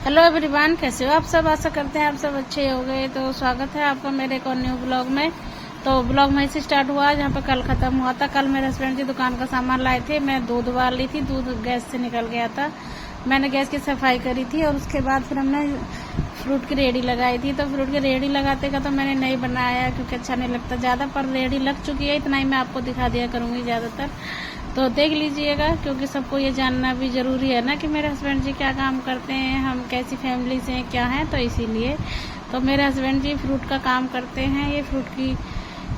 Hello everyone, कैसे हो आप सब। आशा करते हैं आप सब अच्छे हो गए। तो स्वागत है आपका मेरे एक और न्यू ब्लॉग में। तो ब्लॉग वहीं से स्टार्ट हुआ जहाँ पे कल खत्म हुआ था। कल मेरे हस्बैंड जी दुकान का सामान लाए थे। मैं दूध उबाल ली थी, दूध गैस से निकल गया था। मैंने गैस की सफाई करी थी और उसके बाद फिर हमने फ्रूट की रेहड़ी लगाई थी। तो फ्रूट की रेहड़ी लगाते का तो मैंने नहीं बनाया क्योंकि अच्छा नहीं लगता ज़्यादा, पर रेहड़ी लग चुकी है, इतना ही मैं आपको दिखा दिया करूँगी ज़्यादातर। तो देख लीजिएगा क्योंकि सबको ये जानना भी ज़रूरी है ना कि मेरे हस्बैंड जी क्या काम करते हैं, हम कैसी फैमिली से हैं, क्या हैं। तो इसीलिए तो मेरे हस्बैंड जी फ्रूट का काम करते हैं, ये फ्रूट की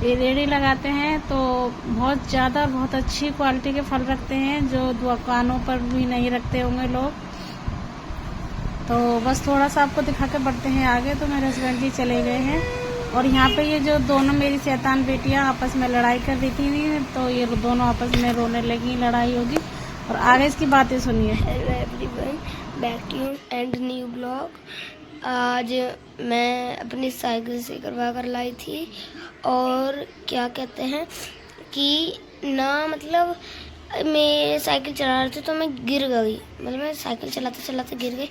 ये रेहड़ी लगाते हैं। तो बहुत ज़्यादा बहुत अच्छी क्वालिटी के फल रखते हैं जो दुकानों पर भी नहीं रखते होंगे लोग। तो बस थोड़ा सा आपको दिखा के बढ़ते हैं आगे। तो मेरे हस्बैंड जी चले गए हैं और यहाँ पे ये जो दोनों मेरी शैतान बेटियाँ आपस में लड़ाई कर रही थी, तो ये दोनों आपस में रोने लगी, लड़ाई होगी। और आगे इसकी बातें सुनिए। Hello everyone, back to and new blog. आज मैं अपनी साइकिल से करवा कर लाई थी और क्या कहते हैं कि ना मतलब मैं साइकिल चला रही थी तो मैं गिर गई। मतलब मैं साइकिल चलाते चलाते गिर गई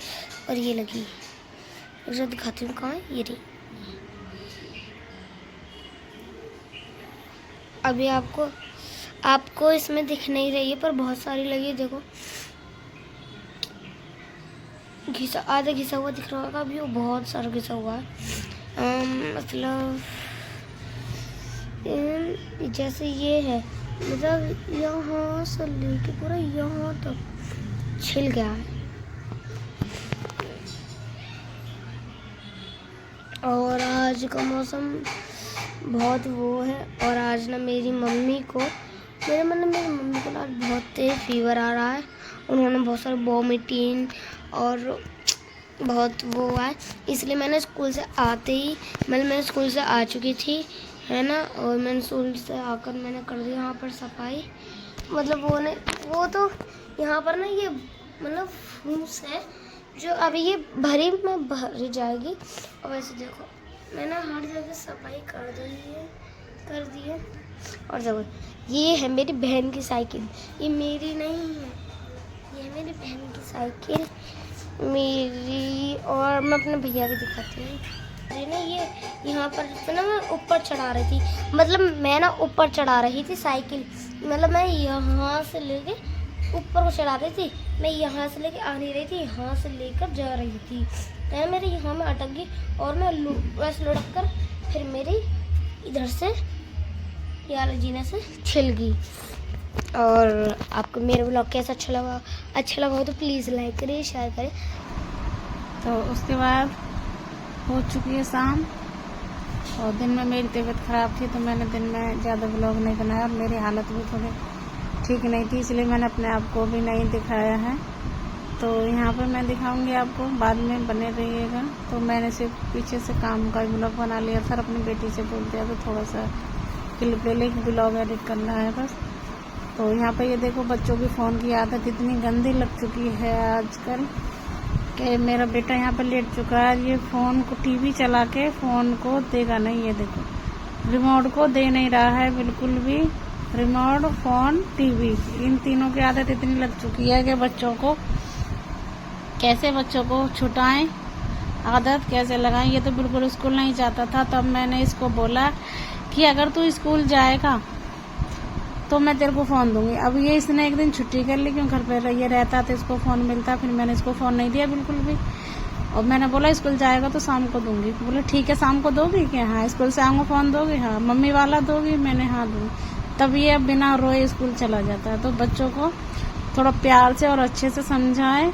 और ये लगी। मुझे दिखाती हूँ कहाँ है, ये रही। अभी आपको इसमें दिख नहीं रही है पर बहुत सारी लगी है, देखो। घिसा आधा घिसा हुआ दिख रहा होगा, अभी वो बहुत सारा घिसा हुआ है। मतलब जैसे ये है, मतलब यहाँ से लेके पूरा यहाँ तक छिल गया है। और आज का मौसम बहुत वो है। और आज ना मेरी मम्मी को ना आज बहुत तेज फीवर आ रहा है। उन्होंने बहुत सारे वॉमिटिंग और बहुत वो है, इसलिए मैंने स्कूल से आते ही मैं स्कूल से आ चुकी थी, है ना। और मैंने स्कूल से आकर मैंने कर दी यहाँ पर सफाई। मतलब वो तो यहाँ पर ना ये मतलब फूस है जो अभी ये भरी जाएगी। और वैसे देखो मैंने हर जगह सफाई कर दी है। और देखो ये है मेरी बहन की साइकिल, ये मेरी नहीं है, ये मेरी बहन की साइकिल मेरी। और मैं अपने भैया को दिखाती हूँ। अरे ना ये यहाँ पर ना मैं ऊपर चढ़ा रही थी, मतलब मैं ना ऊपर चढ़ा रही थी साइकिल। मतलब मैं यहाँ से लेके ऊपर को चढ़ा रही थी, मैं यहाँ से लेके आ नहीं रही थी, यहाँ से लेकर जा रही थी। तो मेरे यहाँ में अटक गई और मैं वैसे लुढ़क कर फिर मेरी इधर से यार जीने से छिल गई। और आपको मेरा ब्लॉग कैसा अच्छा लगा हो तो प्लीज़ लाइक करिए, शेयर करें। तो उसके बाद हो चुकी है शाम और दिन में मेरी तबीयत ख़राब थी तो मैंने दिन में ज़्यादा ब्लॉग नहीं बनाया और मेरी हालत भी थोड़ी ठीक नहीं थी, इसलिए मैंने अपने आप को भी नहीं दिखाया है। तो यहाँ पे मैं दिखाऊंगी आपको, बाद में बने रहिएगा। तो मैंने सिर्फ पीछे से काम का ब्लॉग बना लिया था, अपनी बेटी से बोल दिया तो थोड़ा सा क्लिप ले लेके ब्लॉग एडिट करना है बस। तो यहाँ पे ये देखो बच्चों की फ़ोन की आदत इतनी गंदी लग चुकी है आजकल कि मेरा बेटा यहाँ पे लेट चुका है। ये फ़ोन को टीवी चला के फ़ोन को देगा नहीं, ये देखो रिमोट को दे नहीं रहा है बिल्कुल भी। रिमोट, फ़ोन, टीवी, इन तीनों की आदत इतनी लग चुकी है कि बच्चों को कैसे बच्चों को छुटाएं, आदत कैसे लगाएं। ये तो बिल्कुल स्कूल नहीं जाता था, तब मैंने इसको बोला कि अगर तू स्कूल जाएगा तो मैं तेरे को फ़ोन दूंगी। अब ये इसने एक दिन छुट्टी कर ली, क्यों घर पर ये रहता तो इसको फ़ोन मिलता, फिर मैंने इसको फ़ोन नहीं दिया बिल्कुल भी। और मैंने बोला स्कूल जाएगा तो शाम को दूंगी। बोले ठीक है, शाम को दोगी क्या? हाँ। स्कूल से आऊँगा फ़ोन दोगी? हाँ। मम्मी वाला दोगी? मैंने हाँ दूँगी। तब ये अब बिना रोए स्कूल चला जाता है। तो बच्चों को थोड़ा प्यार से और अच्छे से समझाएं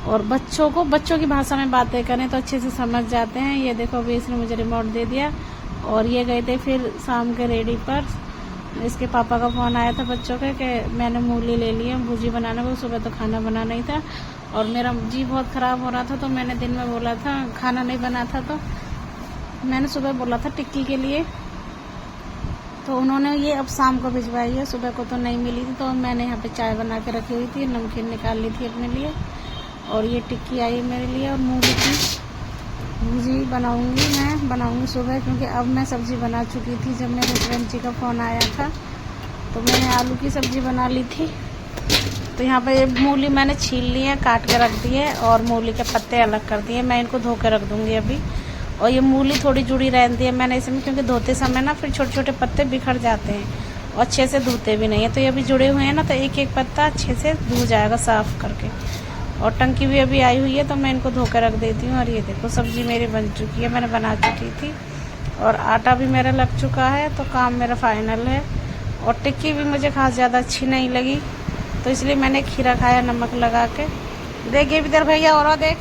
और बच्चों की भाषा में बातें करें तो अच्छे से समझ जाते हैं। ये देखो अभी इसने मुझे रिमोट दे दिया और ये गए थे फिर शाम के रेडी पर। इसके पापा का फ़ोन आया था बच्चों के कि मैंने मूली ले ली है भुजी बनाने को, सुबह तो खाना बना नहीं था और मेरा जी बहुत ख़राब हो रहा था। तो मैंने दिन में बोला था खाना नहीं बना था, तो मैंने सुबह बोला था टिक्की के लिए। तो उन्होंने ये अब शाम को भिजवाई है, सुबह को तो नहीं मिली थी। तो मैंने यहाँ पे चाय बना के रखी हुई थी, नमकीन निकाल ली थी अपने लिए और ये टिक्की आई मेरे लिए। और मूली की भुजी मैं बनाऊंगी सुबह, क्योंकि अब मैं सब्ज़ी बना चुकी थी। जब मेरे हस्बैंड जी का फ़ोन आया था तो मैंने आलू की सब्ज़ी बना ली थी तो यहाँ पे मूली मैंने छील ली है, काट के रख दी है और मूली के पत्ते अलग कर दिए। मैं इनको धो के रख दूँगी अभी। और ये मूली थोड़ी जुड़ी रहती है मैंने इसमें, क्योंकि धोते समय ना फिर छोटे छोटे पत्ते बिखर जाते हैं और अच्छे से धोते भी नहीं है। तो ये अभी जुड़े हुए हैं ना, तो एक एक पत्ता अच्छे से धो जाएगा साफ़ करके। और टंकी भी अभी आई हुई है तो मैं इनको धो के रख देती हूँ। और ये देखो सब्ज़ी मेरी बन चुकी है, मैंने बना चुकी थी और आटा भी मेरा लग चुका है, तो काम मेरा फाइनल है। और टिक्की भी मुझे खास ज़्यादा अच्छी नहीं लगी, तो इसलिए मैंने खीरा खाया नमक लगा के। देखिए इधर भैया और देख।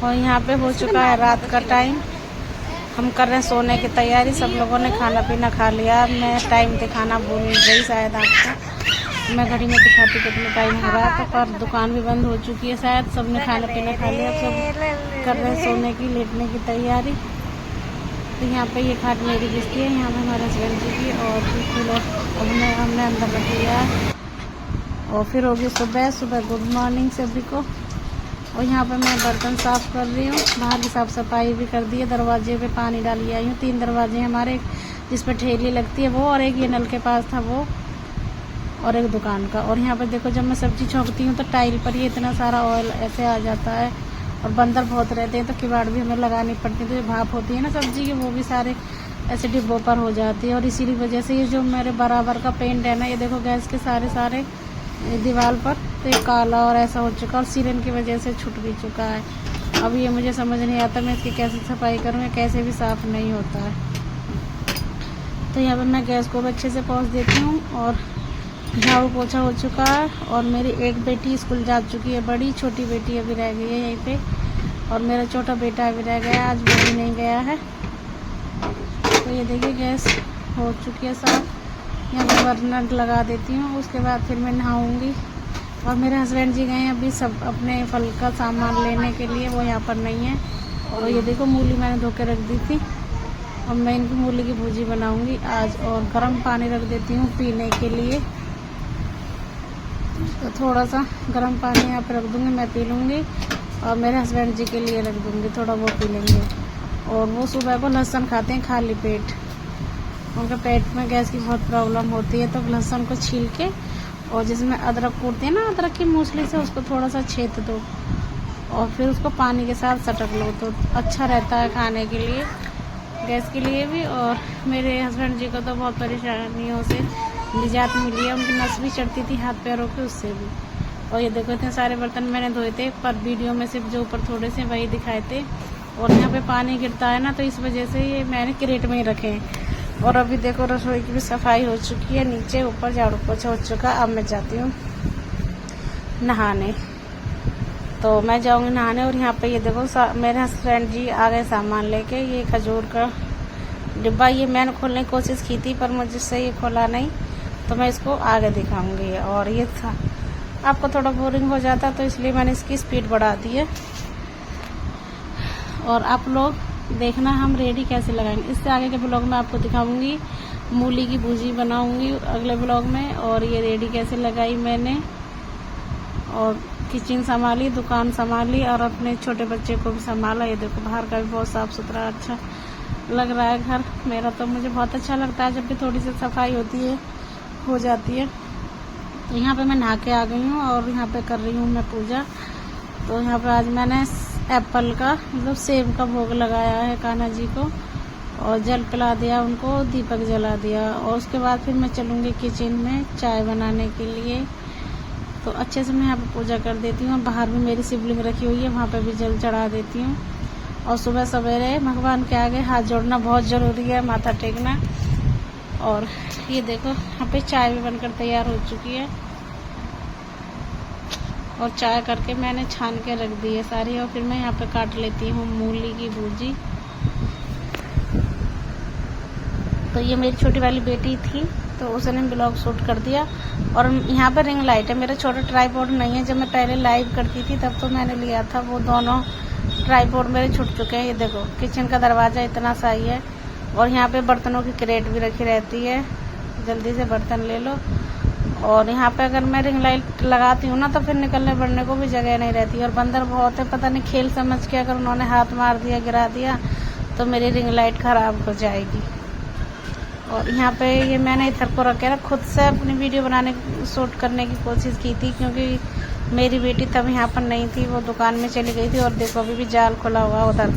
और यहाँ पे हो चुका है रात का टाइम, हम कर रहे हैं सोने की तैयारी। सब लोगों ने खाना पीना खा लिया। मैं टाइम दिखाना भूल गई शायद आपको, मैं घड़ी में दिखाती कितना टाइम हो रहा था, पर दुकान भी बंद हो चुकी है शायद। सबने खाना पीना खा लिया, सब कर रहे हैं सोने की, लेटने की तैयारी। तो यहाँ पे ये खाट मेरी बिस्ती है, यहाँ पे हमारे हस्बैंड जी की। और फिर हमने अंदर रख लिया। और फिर होगी सुबह गुड मॉर्निंग सभी को। और यहाँ पे मैं बर्तन साफ़ कर रही हूँ, बाहर की साफ़ सफाई भी कर दी है। दरवाजे पे पानी डाल आई हूँ। 3 दरवाजे हैं हमारे, जिस पे ठेली लगती है वो, और एक ये नल के पास था वो, और एक दुकान का। और यहाँ पे देखो जब मैं सब्ज़ी छोंकती हूँ तो टाइल पर ही इतना सारा ऑयल ऐसे आ जाता है। और बंदर बहुत रहते हैं तो किवाड़ भी हमें लगानी पड़ती है, तो जो भाप होती है ना सब्ज़ी की, वो भी सारे ऐसे डिब्बों पर हो जाती है। और इसी वजह से ये जो मेरे बराबर का पेंट है ना, ये देखो गैस के सारे दीवार पर तो ये काला और ऐसा हो चुका, और सीलन की वजह से छूट भी चुका है। अब ये मुझे समझ नहीं आता मैं इसकी कैसे सफाई करूँ, या कैसे भी साफ़ नहीं होता है। तो यहाँ पर मैं गैस को अच्छे से पोंछ देती हूँ। और झाड़ू पोछा हो चुका है। और मेरी एक बेटी स्कूल जा चुकी है, बड़ी, छोटी बेटी अभी रह गई है यहीं पे। और मेरा छोटा बेटा अभी रह गया, आज वो भी नहीं गया है। तो ये देखिए गैस हो चुकी है साफ। यहाँ पर बर्नर लगा देती हूँ, उसके बाद फिर मैं नहाऊँगी। और मेरे हस्बैंड जी गए हैं अभी सब अपने फल का सामान लेने के लिए, वो यहाँ पर नहीं है। और ये देखो मूली मैंने धो के रख दी थी, और मैं इनकी मूली की भुजी बनाऊँगी आज। और गर्म पानी रख देती हूँ पीने के लिए, तो थोड़ा सा गर्म पानी यहाँ पर रख दूँगी, मैं पी लूँगी। और मेरे हस्बैंड जी के लिए रख दूँगी, थोड़ा वो पी लेंगे। और वो सुबह को लहसुन खाते हैं खाली पेट, उनके पेट में गैस की बहुत प्रॉब्लम होती है। तो लहसुन को छील के, और जिसमें अदरक कूटते हैं ना, अदरक की मूसली से उसको थोड़ा सा छेद दो, और फिर उसको पानी के साथ सटक लो, तो अच्छा रहता है खाने के लिए, गैस के लिए भी। और मेरे हस्बैंड जी को तो बहुत परेशानियों से निजात मिली है, उनकी नस भी चढ़ती थी हाथ पैरों के, उससे भी। और ये देखो इतने सारे बर्तन मैंने धोए थे, पर वीडियो में सिर्फ जो ऊपर थोड़े से वही दिखाए थे। और यहाँ पे पानी गिरता है ना, तो इस वजह से ये मैंने क्रेट में ही रखे हैं। और अभी देखो रसोई की भी सफाई हो चुकी है, नीचे ऊपर झाड़ू पोछा हो चुका। अब मैं जाती हूँ नहाने, तो मैं जाऊँगी नहाने। और यहाँ पे ये देखो मेरे हस्बैंड जी आ गए सामान लेके। ये खजूर का डिब्बा, ये मैंने खोलने की कोशिश की थी, पर मुझसे ये खोला नहीं, तो मैं इसको आगे दिखाऊंगी। और ये था आपको थोड़ा बोरिंग हो जाता, तो इसलिए मैंने इसकी स्पीड बढ़ा दी है। और आप लोग देखना हम रेडी कैसे लगाएंगे। इससे आगे के ब्लॉग में आपको दिखाऊंगी, मूली की भुजी बनाऊंगी अगले ब्लॉग में। और ये रेडी कैसे लगाई मैंने, और किचन संभाली, दुकान संभाली, और अपने छोटे बच्चे को भी संभाला। ये देखो बाहर का भी बहुत साफ़ सुथरा अच्छा लग रहा है घर मेरा, तो मुझे बहुत अच्छा लगता है जब भी थोड़ी सी सफाई होती है, हो जाती है। तो यहाँ पे मैं नहा के आ गई हूँ, और यहाँ पे कर रही हूँ मैं पूजा। तो यहाँ पे आज मैंने एप्पल का मतलब सेब का भोग लगाया है कान्हा जी को, और जल पिला दिया उनको, दीपक जला दिया। और उसके बाद फिर मैं चलूँगी किचन में चाय बनाने के लिए। तो अच्छे से मैं यहाँ पे पूजा कर देती हूँ। बाहर भी मेरी शिवलिंग रखी हुई है, वहाँ पे भी जल चढ़ा देती हूँ। और सुबह सवेरे भगवान के आगे हाथ जोड़ना बहुत ज़रूरी है, माथा टेकना। और ये देखो यहाँ पे चाय भी बनकर तैयार हो चुकी है, और चाय करके मैंने छान के रख दी है सारी। और फिर मैं यहाँ पे काट लेती हूँ मूली की भुजी। तो ये मेरी छोटी वाली बेटी थी, तो उसने ब्लॉग शूट कर दिया। और यहाँ पे रिंग लाइट है, मेरा छोटा ट्राइपॉड नहीं है। जब मैं पहले लाइव करती थी तब तो मैंने लिया था, वो दोनों ट्राइपॉड मेरे छूट चुके हैं। ये देखो किचन का दरवाज़ा इतना सा ही है, और यहाँ पे बर्तनों की क्रेट भी रखी रहती है, जल्दी से बर्तन ले लो। और यहाँ पे अगर मैं रिंग लाइट लगाती हूँ ना, तो फिर निकलने बढ़ने को भी जगह नहीं रहती। और बंदर बहुत है, पता नहीं खेल समझ के अगर उन्होंने हाथ मार दिया, गिरा दिया, तो मेरी रिंग लाइट ख़राब हो जाएगी। और यहाँ पे ये मैंने इधर को रखे ना, खुद से अपनी वीडियो बनाने शूट करने की कोशिश की थी, क्योंकि मेरी बेटी तब यहाँ पर नहीं थी, वो दुकान में चली गई थी। और देखो अभी भी जाल खुला हुआ उधर,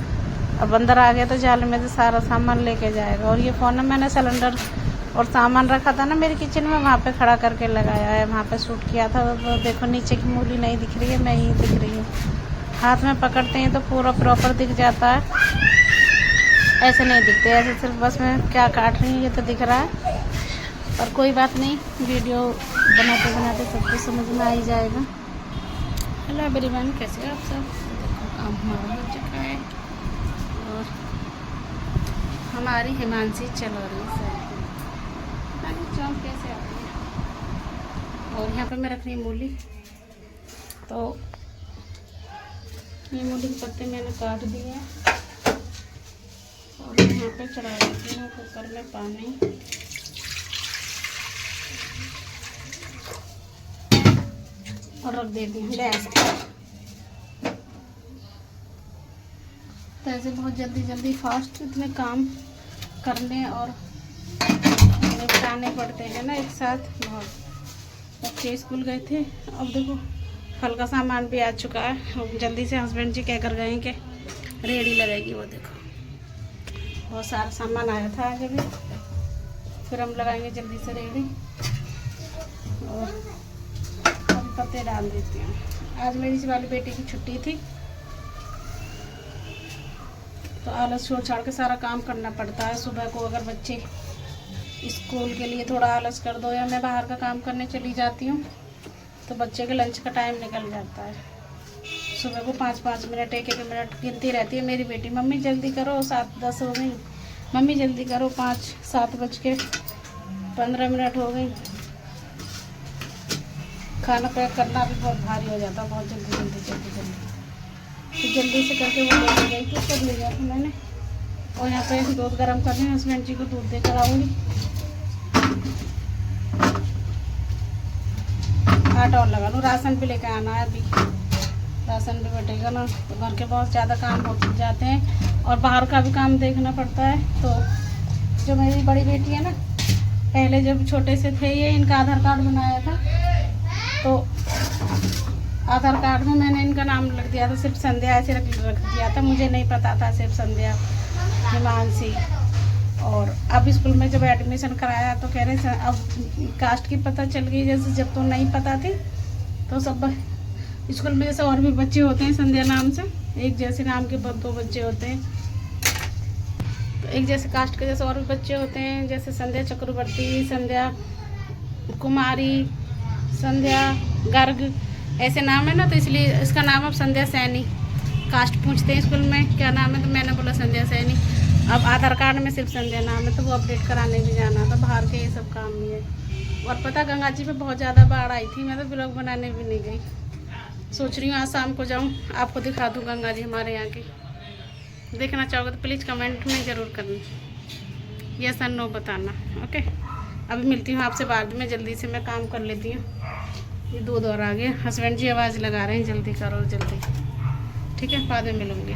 अब अंदर आ गया तो जाल में से सारा सामान लेके जाएगा। और ये फ़ोन में मैंने सिलेंडर और सामान रखा था ना मेरी किचन में, वहाँ पे खड़ा करके लगाया है, वहाँ पे शूट किया था। तो देखो नीचे की मूली नहीं दिख रही है, मैं ही दिख रही हूँ। हाथ में पकड़ते हैं तो पूरा प्रॉपर दिख जाता है, ऐसे नहीं दिखते, ऐसे सिर्फ बस मैं क्या काट रही हूँ ये तो दिख रहा है। पर कोई बात नहीं, वीडियो बनाते बनाते सब कुछ समझ में आ ही जाएगा। हेलो एवरीवन, कैसे हो आप सब? देखो काम हमारा हो चुका है और हमारी हिमांशी चल रही है, चौंक कैसे आती है। और यहाँ पे मैं रख रही हूँ मूली, तो ये मूली के पत्ते मैंने काट दिए हैं और यहाँ पे चढ़ा देती हूँ कुकर में पानी। और रख देती हूँ गैस पर। तो ऐसे बहुत जल्दी जल्दी फास्ट इतने काम करने और निपटाने पड़ते हैं ना एक साथ। बहुत बच्चे स्कूल गए थे, अब देखो फल का सामान भी आ चुका है। जल्दी से हस्बैंड जी कह कर गए हैं कि रेडी लगेगी, वो देखो बहुत सारा सामान आया था आगे भी, फिर हम लगाएंगे जल्दी से रेडी। और अभी पत्ते डाल देती हूँ। आज मेरी इस वाली बेटी की छुट्टी थी, तो आलस छोड़ छाड़ के सारा काम करना पड़ता है। सुबह को अगर बच्चे स्कूल के लिए थोड़ा आलस कर दो या मैं बाहर का काम करने चली जाती हूँ, तो बच्चे के लंच का टाइम निकल जाता है। सुबह को 5-5 मिनट 1-1 मिनट गिनती रहती है मेरी बेटी, मम्मी जल्दी करो 7-10 हो गई, मम्मी जल्दी करो 5-7 बज के 15 मिनट हो गई। खाना पैक करना भी बहुत भारी हो जाता, बहुत जल्दी तो जल्दी से करके वो लेके गई थी, कर लिया था मैंने। और यहाँ पे दूध गर्म कर रही हूँ, हस्बैंड जी को दूध देकर आऊँगी। आटा और लगा लूँ, राशन भी लेकर आना है, अभी राशन भी बटेगा ना, तो घर के बहुत ज़्यादा काम हो जाते हैं और बाहर का भी काम देखना पड़ता है। तो जो मेरी बड़ी बेटी है ना, पहले जब छोटे से थे ये, इनका आधार कार्ड बनाया था, तो आधार कार्ड में मैंने इनका नाम लिख दिया था, सिर्फ संध्या ऐसे रख दिया था, मुझे नहीं पता था सिर्फ संध्या हिमांशी। और अब स्कूल में जब एडमिशन कराया तो कह रहे अब कास्ट की पता चल गई, जैसे जब तो नहीं पता थी। तो सब स्कूल में जैसे और भी बच्चे होते हैं संध्या नाम से, एक जैसे नाम के 2 बच्चे होते हैं, तो एक जैसे कास्ट के जैसे और भी बच्चे होते हैं, जैसे संध्या चक्रवर्ती, संध्या कुमारी, संध्या गर्ग, ऐसे नाम है ना, तो इसलिए इसका नाम अब संध्या सैनी। कास्ट पूछते हैं स्कूल में क्या नाम है, तो मैंने बोला संध्या सैनी। अब आधार कार्ड में सिर्फ संध्या नाम है, तो वो अपडेट कराने भी जाना था, बाहर के ये सब काम भी है। और पता गंगा जी पे बहुत ज़्यादा बाढ़ आई थी, मैं तो ब्लॉग बनाने भी नहीं गई। सोच रही हूँ आज शाम को जाऊँ, आपको दिखा दूँ गंगा जी हमारे यहाँ की। देखना चाहोगे तो प्लीज़ कमेंट में ज़रूर करना, यस और नो बताना। ओके, अभी मिलती हूँ आपसे बाद में, जल्दी से मैं काम कर लेती हूँ। ये दूध और आ गया, हस्बैंड जी आवाज़ लगा रहे हैं जल्दी करो जल्दी, ठीक है, बाद में मिलूँगी।